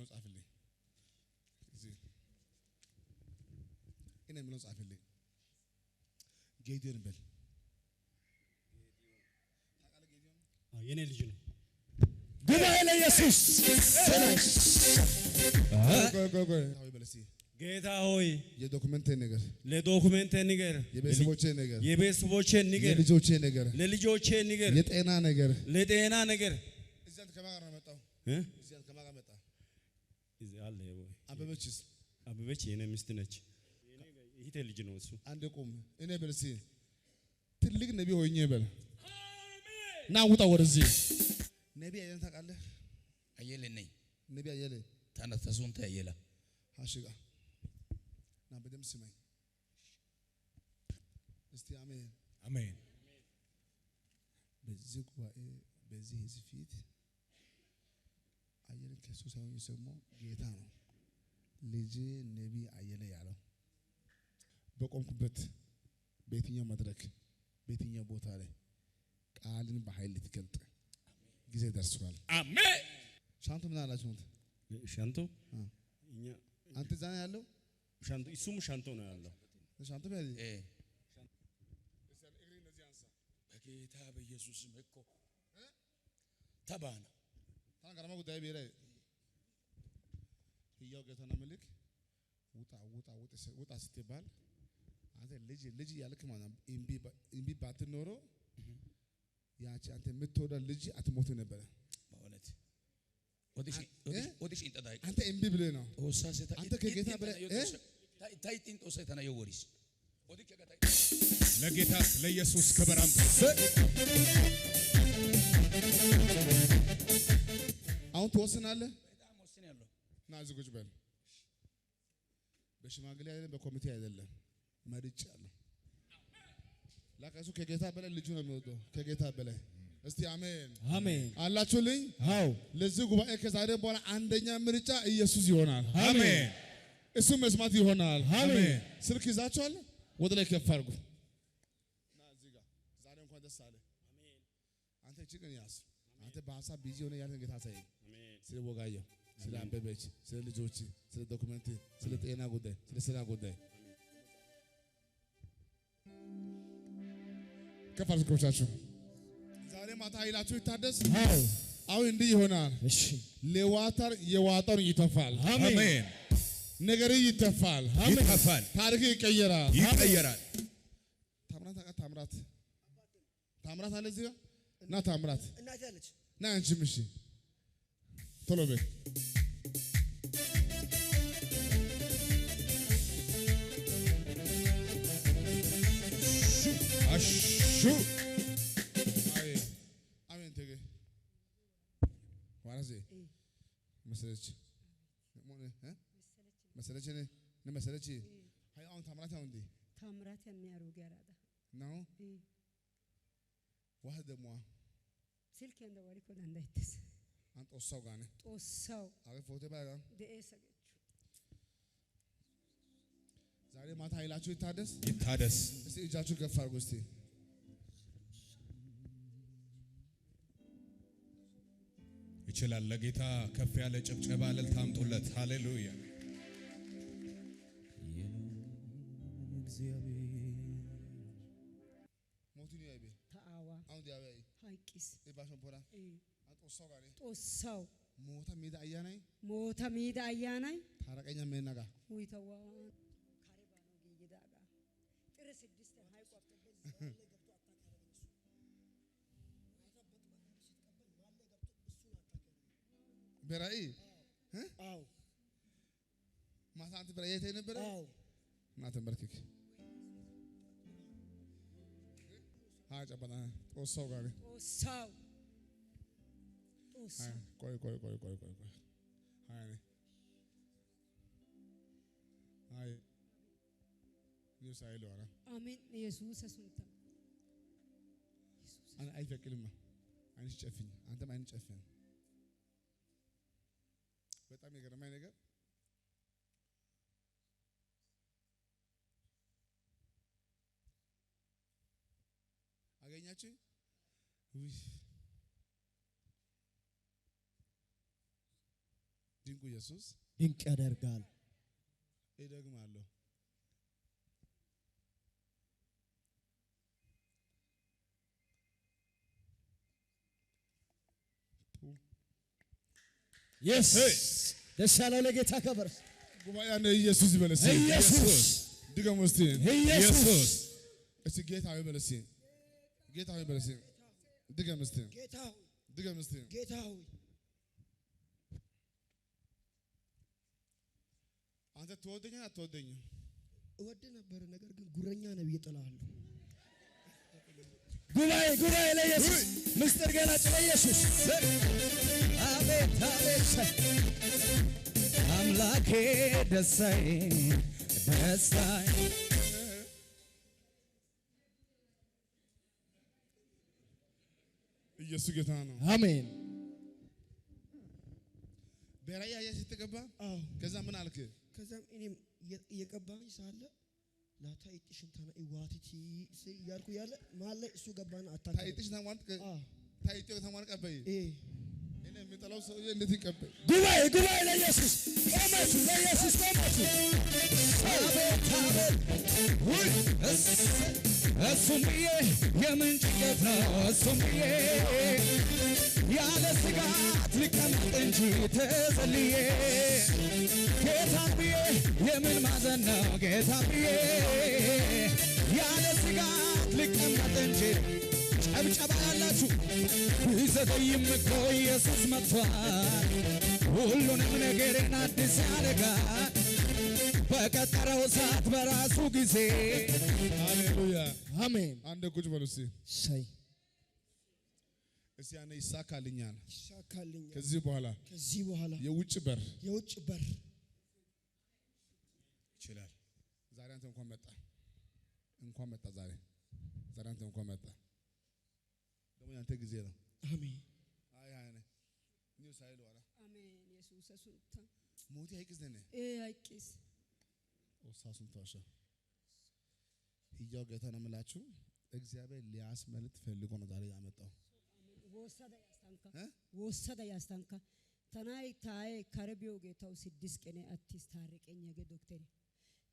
የሚለው ጻፍልኝ እዚህ እኔ የሚለው ጻፍልኝ ጌዲዮን በል የኔ ልጅ ነው ጉባኤ ለኢየሱስ ጌታ ሆይ የዶክመንቴ ነገር ለዶክመንቴ ነገር የቤተሰቦቼ ነገር የቤተሰቦቼ ነገር የልጆቼ ነገር ለልጆቼ ነገር የጤና ነገር ለጤና ነገር እዚያ ከማን ጋር መጣው እዚያ ከማን ጋር መጣ እዚህ አለ ወይ አበበችስ አበበች የኔ ሚስት ነች ይሄ ልጅ ነው እሱ አንድ ቁም እኔ በልሲ ትልቅ ነብይ ሆኜ በል ና ውጣ ወደዚህ ነብይ አይደል ታውቃለህ አየለ ነኝ ነብይ አየለ ተነስተሱንተ አየለ አሽጋ ና በደም ስማኝ እስቲ አሜን አሜን በዚህ ጉባኤ በዚህ ህዝብ ፊት አየለ ከኢየሱስ ሳይሆን የሰማው ጌታ ነው ልጅ ነብይ አየለ ያለው በቆምኩበት በየትኛው መድረክ በየትኛው ቦታ ላይ ቃልን በኃይል ልትገልጥ ጊዜ ደርሷል አሜን ሻንቶ ምን አላችሁ ሻንቶ እኛ አንተ ዛና ያለው ሻንቶ እሱም ሻንቶ ነው ያለው ሻንቶ በል በጌታ በኢየሱስ ስም እኮ ተባና ታንጋራማ ጉዳይ ቤረ ይያው ጌታና መልክ ውጣ ስትባል አንተ ልጅ ያልክ ማለት እምቢ ባትኖሮ ያቺ አንተ የምትወዳ ልጅ አትሞት ነበር በእውነት ወዲሽ እንጠዳይ አንተ እምቢ ብለህ ነው አንተ ከጌታ በላይ ታይቲን ጦሰ ተናየወሪስ ወዲሽ ከገታይ ለጌታ ለኢየሱስ ክብር አምጡ አሁን ትወስናለህ በጣም ወስናለሁ ና ዝጉጅ በል በሽማግሌ አይደለም በኮሚቴ አይደለም መርጫለሁ ላካሱ ከጌታ በላይ ልጁ ነው የሚወደው ከጌታ በላይ እስቲ አሜን አሜን አላችሁልኝ አው ለዚህ ጉባኤ ከዛሬ በኋላ አንደኛ ምርጫ ኢየሱስ ይሆናል አሜን እሱ መስማት ይሆናል አሜን ስልክ ይዛችኋል ወደ ላይ ከፍ አድርጉ ና እዚህ ጋር ዛሬ እንኳን ደስ አለ አሜን አንተ ችግር ያስ አንተ በሐሳብ ቢዚ ሆነ ያለን ጌታ ሳይ አሜን ስለ ወጋየው ስለ አበበች ስለ ልጆች ስለ ዶክመንት ስለ ጤና ጉዳይ ስለ ስራ ጉዳይ ከፋልኩቻችሁ ዛሬ ማታ ኃይላችሁ ይታደስ አሁን እንዲህ ይሆናል እሺ ለዋታር የዋጣውን ይተፋል አሜን ነገር ይተፋል ይተፋል ታሪክ ይቀየራል ታምራት አለ እዚህ ጋር ና ታምራት እናት ያለች ና አንቺም እሺ ቶሎ በይ አሹ አሜን ተገ ዋራዜ መሰለች ሃይ አሁን ታምራት ነው እንዴ ታምራት የሚያሩግ ያራዳ ነው ዋህ ደሞ ስልክ እንደወሪ ኮዳ እንዳይተስ አንተ ጦሳው ጋር ነው ጦሳው አይ ፎቶ ባጋ ደኤሰገቹ ዛሬ ማታ ኃይላችሁ ይታደስ እስቲ እጃችሁ ከፍ አድርጉ እስቲ ይችላል ለጌታ ከፍ ያለ ጭብጨባ እልልታ አምጡለት ሃሌሉያ ሞቱን ያይቤ ታአዋ አሁን ዲያባይ ሃይቂስ ኢባሽን ፖራ ጦሳው ጋር ጦሳው ሞታ ሜዳ አያናይ ታረቀኛ መናጋ ውይተዋ ካሪባኖ ጌጌዳጋ ጥር 6 ሃይቆፍተ በዚህ ገብቶ አታካረሱ ማታበት ሲተቀበል ማለ ገብቶ እሱን አታካረ በራይ አው ማታ አንተ በራይ የተ ነበር አው ማታ በርክክ አጨበና ጦሳው ጋር ጦሳው ቆይ አይ ኒውስ አይሎ አራ አሜን ኢየሱስ ሰሱንታ አና አይፈቅልማ አይንሽ ጨፍኝ አንተም አይን ጨፍኝ በጣም የገረመኝ ነገር አገኛችሁ ድንቁ ኢየሱስ ድንቅ ያደርጋል። እደግማለሁ። ኢየስ ደስ ያለው ለጌታ ክብር። ጉባኤ አንደ ኢየሱስ ይበለስ። ኢየሱስ ድገም እስቲ ኢየሱስ እስቲ ጌታ ሆይ በለስ። ጌታ ሆይ በለስ። ድገም እስቲ ጌታ ሆይ ድገም እስቲ ጌታ ሆይ አንተ ትወደኛለህ አትወደኝም? እወድ ነበር፣ ነገር ግን ጉረኛ ነው እየጠላሃለሁ። ጉባኤ ለኢየሱስ ምስጢር ገላጭ ለኢየሱስ አቤት አቤት አምላኬ ደስታዬ ደስታዬ ኢየሱስ ጌታ ነው። አሜን። በራእይ አየህ ስትገባ አዎ። ከዛ ምን አልክ? ከዛም እኔም እየቀባኝ ሳለ ላታ ይጥሽን ተና ይዋቲቲ ያልኩ ያለ ማለ እሱ ገባና አታካ ታይጥሽ ተማርክ ታይጥሽ ተማርክ አበይ እኔ የሚጠላው ሰው እንዴት ይቀበል? ጉባኤ ለኢየሱስ ቆማችሁ ለኢየሱስ ቆማችሁ አቤት አቤት ውይ እሱም ብዬ የምን ጭንቀት ነው እሱም ብዬ ያለ ስጋት ልቀመጥ እንጂ ተዘልዬ ጌታን ብዬ የምን ማዘን ነው ጌታን ብዬ ያለ ስጋት ልቀመጥ እንጂ ጨብጨባ ያላችሁ ቢዘገይም እኮ ኢየሱስ መጥቷል ሁሉንም ነገሬን አዲስ ያደርጋል በቀጠረው ሰዓት በራሱ ጊዜ ሃሌሉያ አሜን። አንድ ቁጭ በሉ እስቲ ሳይ እስቲ ያኔ ይሳካልኛል ይሳካልኛል ከዚህ በኋላ የውጭ በር ይችላል። ዛሬ አንተ እንኳን መጣ ዛሬ አንተ እንኳን መጣ ደግሞ ያንተ ጊዜ ነው። አሜን። አይ ኒው ሳይል ዋላ አሜን ኢየሱስ አሱንታ ሞቲ አይቅስ ነነ አይቅስ ኦሳሱን ታሻ ይያው ጌታ ነው የምላችሁ እግዚአብሔር ሊያስመልጥ ፈልጎ ነው ዛሬ ያመጣው። ወሰደ ያስታንካ ተናይ ታይ ከረቢዮ ጌታው 6 ቀን አትስ ታረቀኝ የገ ዶክተር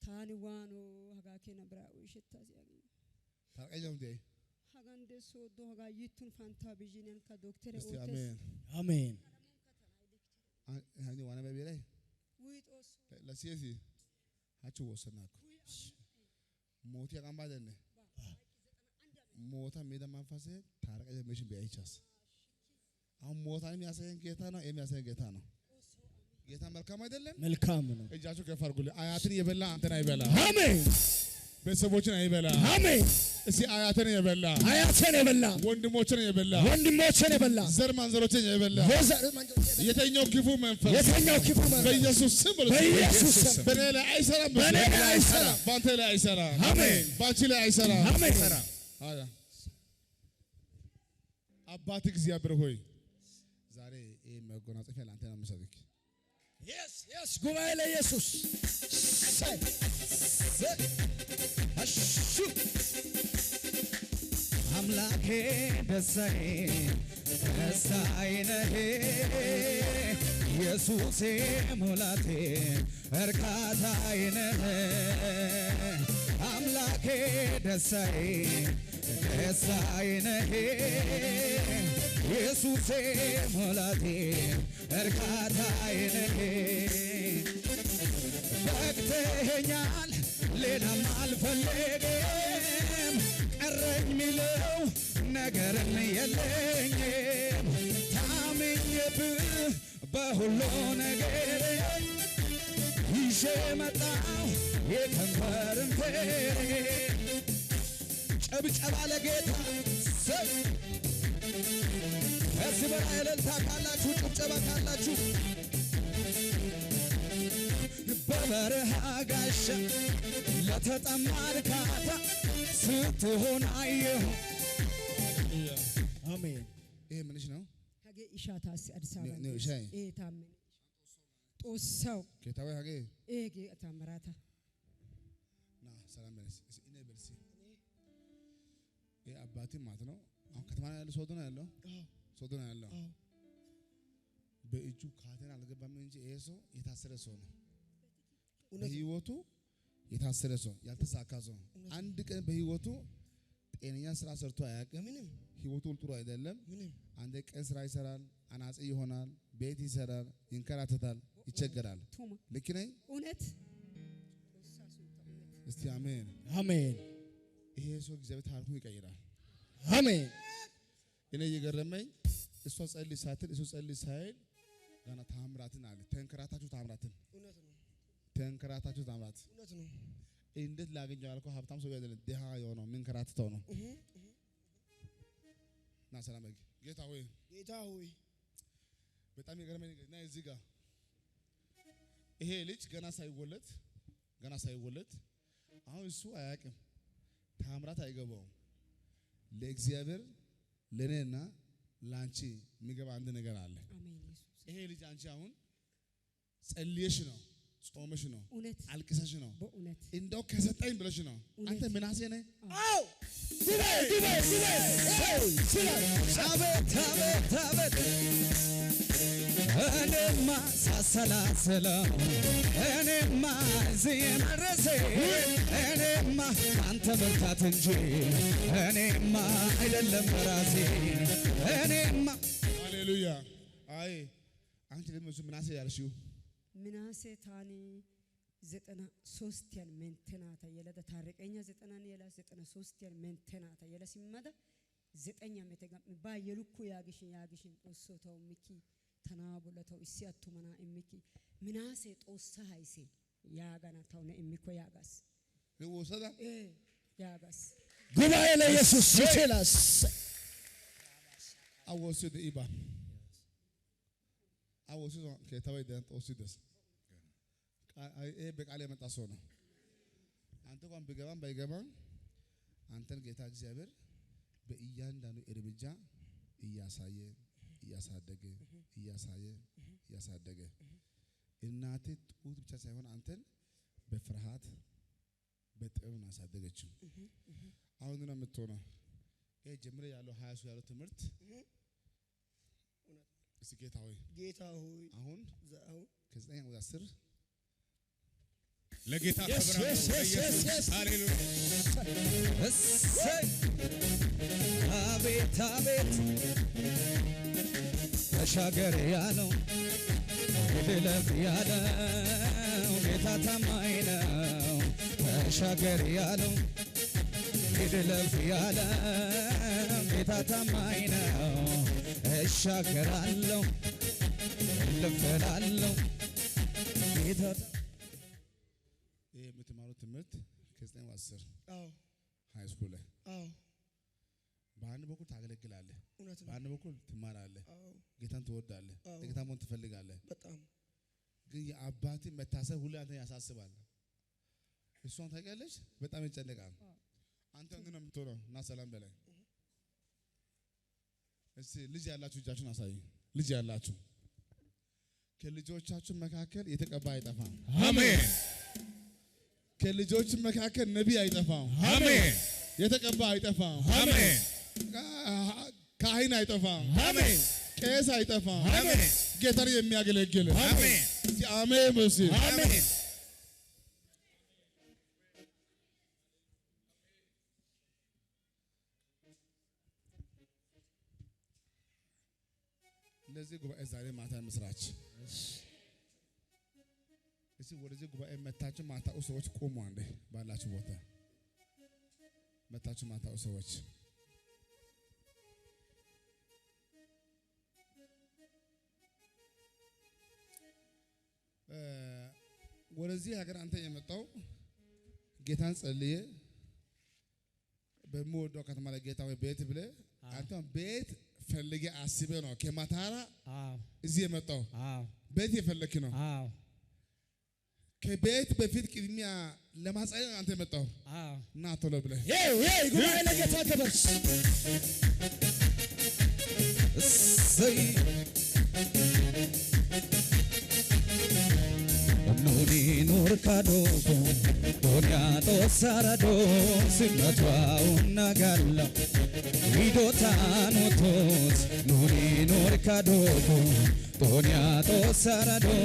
ታኒ ዋኖ ሀጋኬ ነብራ ወሽታስ ያገኝ ታቀየው እንዴ ሀጋንደ ሶዶ ሀጋ ይቱን ፋንታ ቢጂነን ከዶክተር እስቲ አሜን አሜን። አይ ዋና በቤ ላይ ዊጦስ ለሲሲ አቹ ወሰናኩ ሞቲ ያቃምባደነ ሞታ ሜዳ ማንፋሴ ታረቀየ መሽን ቢያይቻስ አሁን ሞታን የሚያሳየን ጌታ ነው የሚያሳየን ጌታ ነው። ጌታ መልካም አይደለም? መልካም ነው። እጃችሁ ከፍ አድርጉልኝ። አያትን የበላ አንተን አይበላ። አሜን። ቤተሰቦችን አይበላ። አሜን። እስቲ አያትን የበላ ወንድሞችን የበላ ዘር ማንዘሮችን የበላ የተኛው ክፉ መንፈስ በኢየሱስ ስም በኔ ላይ አይሰራም፣ በአንተ ላይ አይሰራም፣ በአንቺ ላይ አይሰራም። አያ አባት እግዚአብሔር ሆይ ዛሬ ይሄ መጎናጸፊያ ለአንተ ነው የምሰጥክ። yes ጉባኤ ለኢየሱስ አሹ አምላኬ ደስታዬ ነህ ኢየሱሴ ሙላቴ እርካታዬ ነህ አምላኬ ደስታዬ ነህ ኢየሱሴ ሙላቴ እርካታዬ ነህ በቅተኸኛል ሌላም አልፈልግም ቀረኝ ሚለው ነገርም የለኝም ታምኜብህ በሁሉ ነገር ይዤ መጣሁ የከንፈርን ፍሬ ጨብጨባ ለጌታ ከዚህ በላይ እልልታ ካላችሁ ጭብጨባ ካላችሁ በበረሃ ጋሻ ለተጠማ እርካታ ስትሆን አየሁ። አሜን። ይሄ ምንሽ ነው? ሀገ ኢሻታስ አዲስ አበባ ነው ሻይ ታመነ ጦሳው ጌታዬ ሀገ ኤጌ ታምራታ ና ሰላም በለስ እኔ በልሲ ይሄ አባቴ ማለት ነው። አሁን ከተማ ላይ ያለው ሶዶ ነው ያለው። ሶዶ ነው ያለው። በእጁ ካቴና አልገባም እንጂ ይሄ ሰው የታሰረ ሰው ነው። እውነት በህይወቱ የታሰረ ሰው ያልተሳካ ሰው አንድ ቀን በህይወቱ ጤነኛ ስራ ሰርቶ አያውቅም። ምንም ህይወቱ ጥሩ አይደለም። ምንም አንድ ቀን ስራ ይሰራል፣ አናጺ ይሆናል፣ ቤት ይሰራል፣ ይንከራተታል፣ ይቸገራል። ቱማ ልክ ነኝ? እውነት እስቲ አሜን። አሜን ይሄ ሰው እግዚአብሔር ታሪኩን ይቀይራል። አሜን እኔ እየገረመኝ እሷ ጸልይ ሳትል እሱ ጸልይ ሳይል ገና ታምራትን አለ። ተንከራታችሁ ታምራትን እውነት ነው ተንከራታችሁ ታምራት እውነት ነው እንዴት ላገኘው ያልከው ሀብታም ሰው አይደለም፣ ድሃ የሆነው የሚንከራተተው ነው። እና ሰላም በግ ጌታ ሆይ በጣም የገረመኝ እና እዚህ ጋር ይሄ ልጅ ገና ሳይወለድ አሁን እሱ አያውቅም፣ ታምራት አይገባውም። ለእግዚአብሔር ለኔና ላንቺ የሚገባ አንድ ነገር አለ። አሜን ኢየሱስ ይሄ ልጅ አንቺ አሁን ጸልየሽ ነው፣ ጾመሽ ነው፣ እውነት አልቅሰሽ ነው፣ በእውነት እንደው ከሰጠኝ ብለሽ ነው። አንተ ምናሴ ነህ? አው ድበይ አቤት አቤት አቤት እኔማ ሳሰላስለው እኔማ እዚህ የመድረሴ እኔማ አንተ ብርታት እንጂ እኔማ አይደለም በራሴ እኔማ ሃሌሉያ። አይ አንቺ ደግሞ እሱ ምናሴ ያልሽው ምናሴ ታኒ 93 ያን ሜንቴናታ የለደ ታረቀኛ 90 የላ 93 ያን ሜንቴናታ የላ ሲመዳ 9 ዓመት ጋር ባየሉኩ ያግሽን ጦሶታው ሚኪ ተናቡለታው እሲያቱመና እሚኪ ምናሴ ጦሳ ሃይሴ ያጋና ታውነ እሚኮ ያጋስ ወሰዳ ያጋስ ጉባኤ ለኢየሱስ ይችላል። አወሱ ደኢባ አወሱ ከታወይ ደን ጦሲደስ ይሄ በቃል የመጣ ሰው ነው። አንተ እንኳን ቢገባም ባይገባም አንተን ጌታ እግዚአብሔር በእያንዳንዱ እርምጃ እያሳደገ እናቴ ጡት ብቻ ሳይሆን አንተን በፍርሃት በጥበብ አሳደገችው። አሁን ነው የምትሆነው። ይሄ ጀምረ ያለው 20 ያለው ትምህርት እስኪ ጌታ ሆይ አሁን ከ9 ወደ 10 ለጌታ ክብር ኢየሱስ ሃሌሉያ። እሰይ አቤት አቤት ተሻገር ያለው ድለፍ ያለው ጌታ ታማኝ ነው። ተሻገር ያለው ድለፍ ያለው ጌታ ታማኝ ነው። እሻገራለሁ እልፍላለሁ ጌታ የምትማሩት ትምህርት ከ9 ወደ 10 ሃይ ስኩል ላይ በአንድ በኩል ታገለግላለህ፣ በአንድ በኩል ትማራለህ፣ ጌታን ትወዳለህ፣ ጌታን መሆን ትፈልጋለህ። በጣም ግን የአባቴ መታሰብ ሁሉ አንተ ያሳስባል። እሷን ታውቂያለሽ፣ በጣም ይጨነቃል። አንተ እንዴት ነው የምትሆነው? እና ሰላም በላይ እስቲ ልጅ ያላችሁ እጃችሁን አሳዩ። ልጅ ያላችሁ ከልጆቻችሁ መካከል የተቀባ አይጠፋም። አሜን። ከልጆች መካከል ነቢይ አይጠፋም። አሜን። የተቀባ አይጠፋም። አሜን። ካህን አይጠፋም። አሜን። ቄስ አይጠፋም። አሜን። ጌታን የሚያገለግል አሜን። አሜን ሙሲ አሜን። ለዚህ ጉባኤ ዛሬ ማታ ምስራች እስቲ ወደዚህ ጉባኤ መታችሁ ማታው ሰዎች ቆሙ። አንዴ ባላችሁ ቦታ መታችሁ ማታው ሰዎች ወደዚህ ሀገር አንተ የመጣው ጌታን ጸልዬ በሚወደው ከተማ ላይ ጌታ ወይ ቤት ብለህ አንተ ቤት ፈልጌ አስበህ ነው ከማታራ እዚህ የመጣው። ቤት የፈለክ ነው። ከቤት በፊት ቅድሚያ ለማጸለይ አንተ የመጣው እና ቶሎ ብለህ ጉባኤ ለጌታ ክብር እሰይ ኑኒ ኑር ካዶኮ ዶንያ ጦሳራዶ ሲመቷው ናጋላ Widotaan motos nuni norka doko tonya to sarado